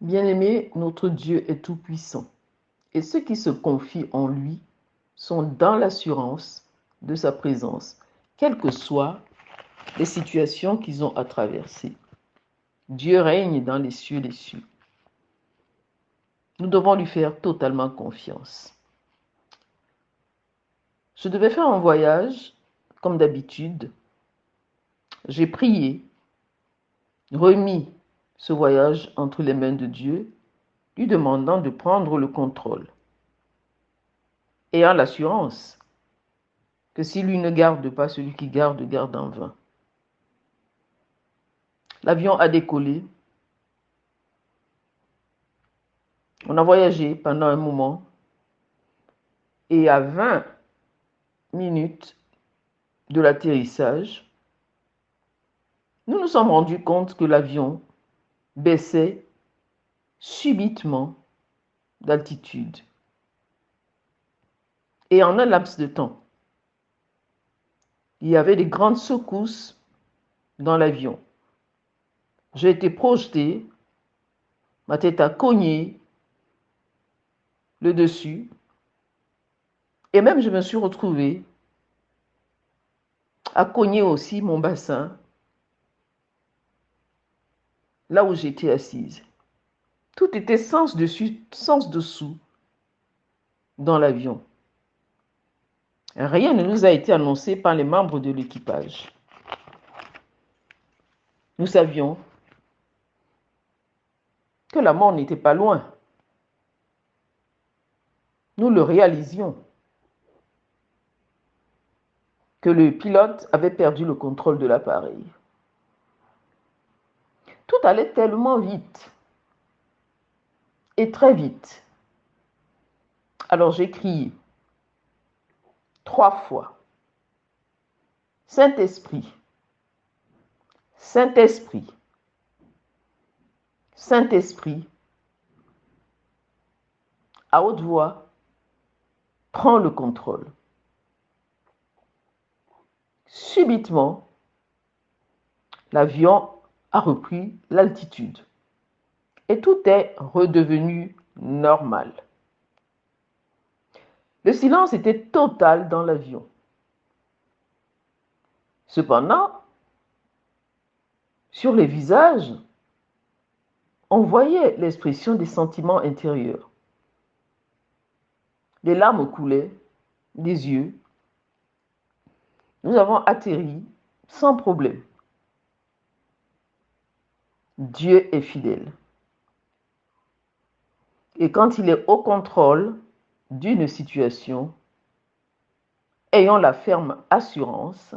Bien-aimé, notre Dieu est tout-puissant et ceux qui se confient en lui sont dans l'assurance de sa présence, quelles que soient les situations qu'ils ont à traverser. Dieu règne dans les cieux des cieux. Nous devons lui faire totalement confiance. Je devais faire un voyage, comme d'habitude. J'ai prié, remis ce voyage entre les mains de Dieu, lui demandant de prendre le contrôle, ayant l'assurance que si lui ne garde pas, celui qui garde, garde en vain. L'avion a décollé. On a voyagé pendant un moment et à 20 minutes de l'atterrissage, nous nous sommes rendus compte que l'avion baissait subitement d'altitude. Et en un laps de temps, il y avait des grandes secousses dans l'avion. J'ai été projeté, ma tête a cogné le dessus, et même je me suis retrouvée à cogner aussi mon bassin, là où j'étais assise. Tout était sens dessus, sens dessous dans l'avion. Rien ne nous a été annoncé par les membres de l'équipage. Nous savions que la mort n'était pas loin. Nous le réalisions, que le pilote avait perdu le contrôle de l'appareil. Tout allait tellement vite et très vite. Alors j'ai crié 3 fois. Saint-Esprit, Saint-Esprit, Saint-Esprit, à haute voix, prends le contrôle. Subitement, l'avion a repris l'altitude et tout est redevenu normal. Le silence était total dans l'avion. Cependant, sur les visages, on voyait l'expression des sentiments intérieurs. Les larmes coulaient des yeux. Nous avons atterri sans problème. Dieu est fidèle. Et quand il est au contrôle d'une situation, ayons la ferme assurance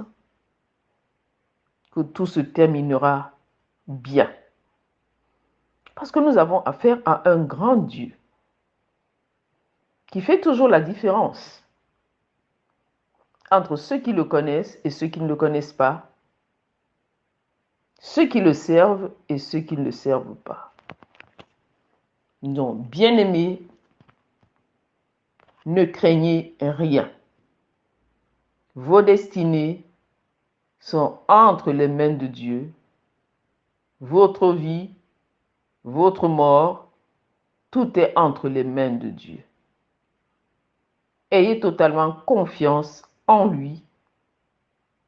que tout se terminera bien. Parce que nous avons affaire à un grand Dieu qui fait toujours la différence entre ceux qui le connaissent et ceux qui ne le connaissent pas, ceux qui le servent et ceux qui ne le servent pas. Donc, bien-aimés, ne craignez rien. Vos destinées sont entre les mains de Dieu. Votre vie, votre mort, tout est entre les mains de Dieu. Ayez totalement confiance en lui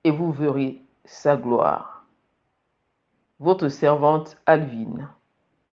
et vous verrez sa gloire. Votre servante Alvine.